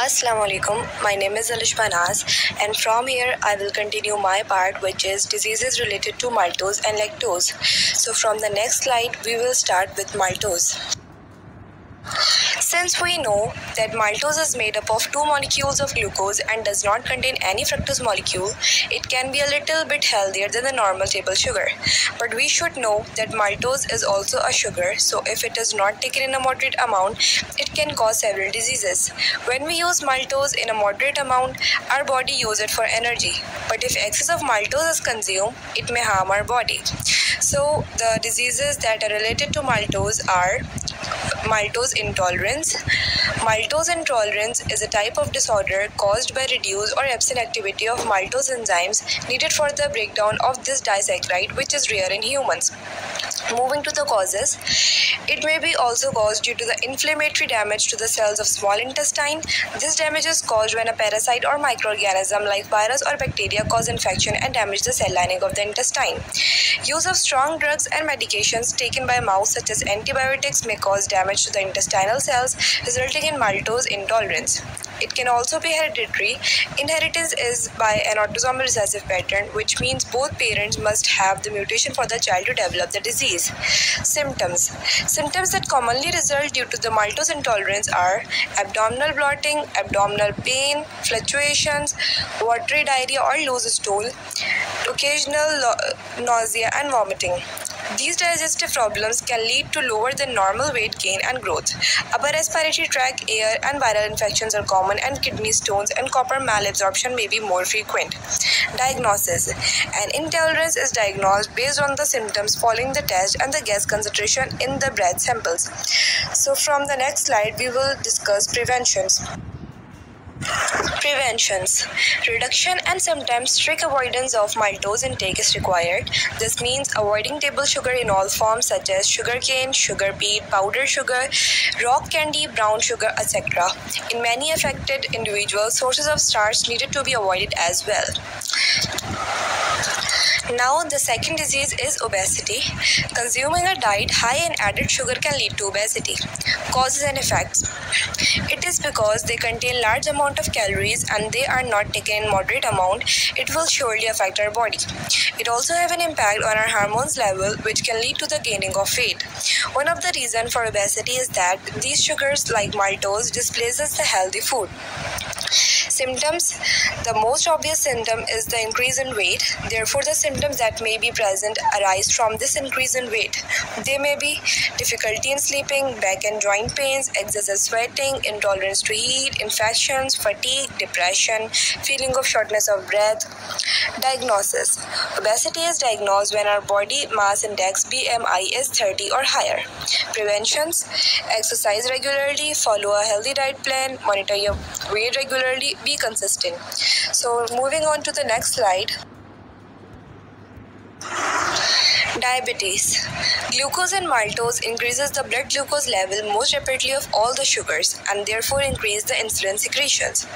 Assalamu alaikum. My name is Alish Banaz, and from here I will continue my part, which is diseases related to maltose and lactose. So from the next slide we will start with maltose. Since we know that maltose is made up of two molecules of glucose and does not contain any fructose molecule, it can be a little bit healthier than the normal table sugar. But we should know that maltose is also a sugar, so if it is not taken in a moderate amount, it can cause several diseases. When we use maltose in a moderate amount, our body uses it for energy. But if excess of maltose is consumed, it may harm our body. So the diseases that are related to maltose are maltose intolerance. Maltose intolerance is a type of disorder caused by reduced or absent activity of maltose enzymes needed for the breakdown of this disaccharide, which is rare in humans. Moving to the causes, it may be also caused due to the inflammatory damage to the cells of small intestine. This damage is caused when a parasite or microorganism like virus or bacteria cause infection and damage the cell lining of the intestine. Use of strong drugs and medications taken by mouth, such as antibiotics, may cause damage to the intestinal cells, resulting in maltose intolerance. It can also be hereditary. Inheritance is by an autosomal recessive pattern, which means both parents must have the mutation for the child to develop the disease. Symptoms. Symptoms that commonly result due to the maltose intolerance are abdominal bloating, abdominal pain, fluctuations, watery diarrhea or loose stool, occasional nausea and vomiting. These digestive problems can lead to lower than normal weight gain and growth. Upper respiratory tract, air and viral infections are common, and kidney stones and copper malabsorption may be more frequent. Diagnosis. An intolerance is diagnosed based on the symptoms following the test and the gas concentration in the breath samples. So from the next slide we will discuss preventions. Preventions. Reduction and sometimes strict avoidance of maltose intake is required. This means avoiding table sugar in all forms, such as sugarcane, sugar beet, powdered sugar, rock candy, brown sugar, etc. In many affected individuals, sources of starch needed to be avoided as well. Now the second disease is obesity. Consuming a diet high in added sugar can lead to obesity. Causes and effects. It is because they contain large amount of calories and they are not taken in moderate amount. It will surely affect our body. It also have an impact on our hormones level, which can lead to the gaining of weight. One of the reasons for obesity is that these sugars like maltose displaces the healthy food. Symptoms. The most obvious symptom is the increase in weight. Therefore, the symptoms that may be present arise from this increase in weight. They may be difficulty in sleeping, back and joint pains, excessive sweating, intolerance to heat, infections, fatigue, depression, feeling of shortness of breath. Diagnosis. Obesity is diagnosed when our body mass index BMI is 30 or higher. Preventions. Exercise regularly, follow a healthy diet plan, monitor your weight regularly, be consistent. So moving on to the next slide. Diabetes. Glucose in maltose increases the blood glucose level most rapidly of all the sugars and therefore increase the insulin secretions.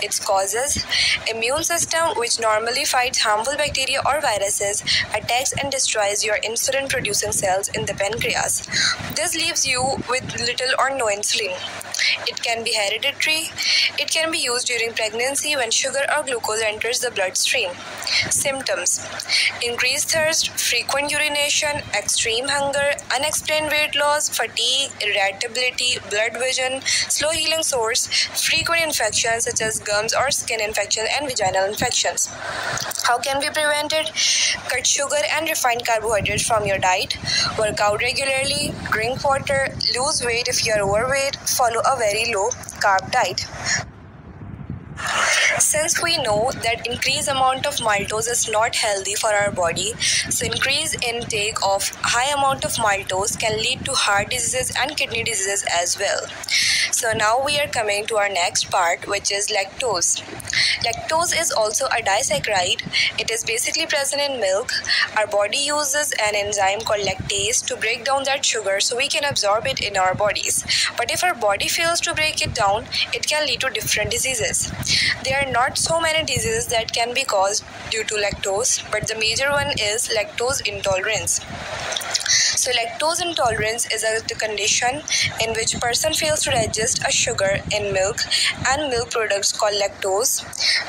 Its causes: immune system, which normally fights harmful bacteria or viruses, attacks and destroys your insulin producing cells in the pancreas. This leaves you with little or no insulin. It can be hereditary. It can be used during pregnancy when sugar or glucose enters the bloodstream. Symptoms: increased thirst, frequent urination, extreme hunger, unexplained weight loss, fatigue, irritability, blurred vision, slow healing sores, frequent infections such as gums or skin infections, and vaginal infections. How can we prevent it? Cut sugar and refined carbohydrates from your diet. Work out regularly. Drink water. Lose weight if you are overweight. Follow a very low carb diet. Since we know that increased amount of maltose is not healthy for our body, so increased intake of high amount of maltose can lead to heart diseases and kidney diseases as well. So now we are coming to our next part, which is lactose. Lactose is also a disaccharide. It is basically present in milk. Our body uses an enzyme called lactase to break down that sugar so we can absorb it in our bodies. But if our body fails to break it down, it can lead to different diseases. They are not so many diseases that can be caused due to lactose, but the major one is lactose intolerance. So lactose intolerance is a condition in which a person fails to digest a sugar in milk and milk products called lactose.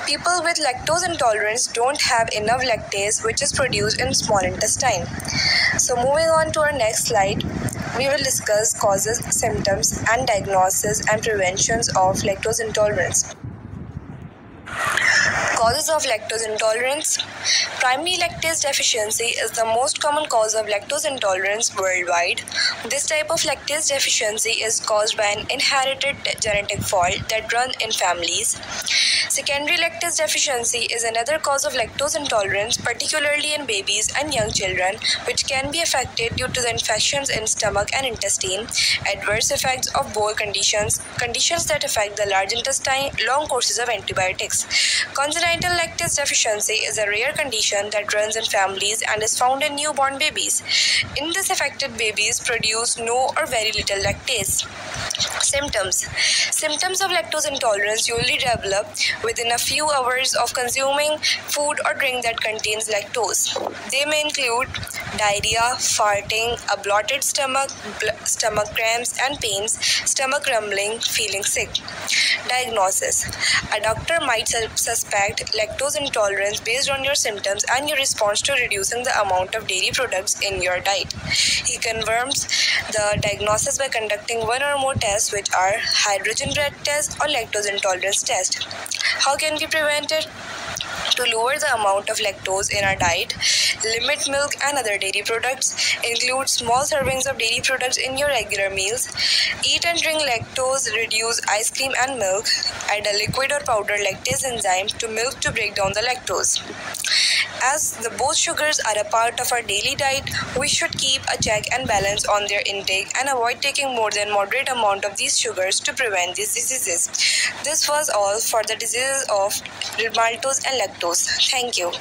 People with lactose intolerance don't have enough lactase, which is produced in small intestine. So moving on to our next slide, we will discuss causes, symptoms, and diagnosis and preventions of lactose intolerance. Causes of lactose intolerance. Primary lactase deficiency is the most common cause of lactose intolerance worldwide. This type of lactase deficiency is caused by an inherited genetic fault that runs in families. Secondary lactase deficiency is another cause of lactose intolerance, particularly in babies and young children, which can be affected due to the infections in stomach and intestine, adverse effects of bowel conditions that affect the large intestine, long courses of antibiotics. Congenital lactase deficiency is a rare condition that runs in families and is found in newborn babies. In this, affected babies produce no or very little lactase. Symptoms. Symptoms of lactose intolerance usually develop within a few hours of consuming food or drink that contains lactose. They may include diarrhea, farting, a bloated stomach, stomach cramps and pains, stomach rumbling, feeling sick. Diagnosis. A doctor might suspect lactose intolerance based on your symptoms and your response to reducing the amount of dairy products in your diet. He confirms the diagnosis by conducting one or more tests, which are hydrogen breath test or lactose intolerance test. How can we prevent it? To lower the amount of lactose in our diet, limit milk and other dairy products, include small servings of dairy products in your regular meals, eat and drink lactose, reduce ice cream and milk, add a liquid or powder lactase enzyme to milk to break down the lactose. As both sugars are a part of our daily diet, we should keep a check and balance on their intake and avoid taking more than moderate amount of these sugars to prevent these diseases. This was all for the diseases of maltose and lactose. Thank you.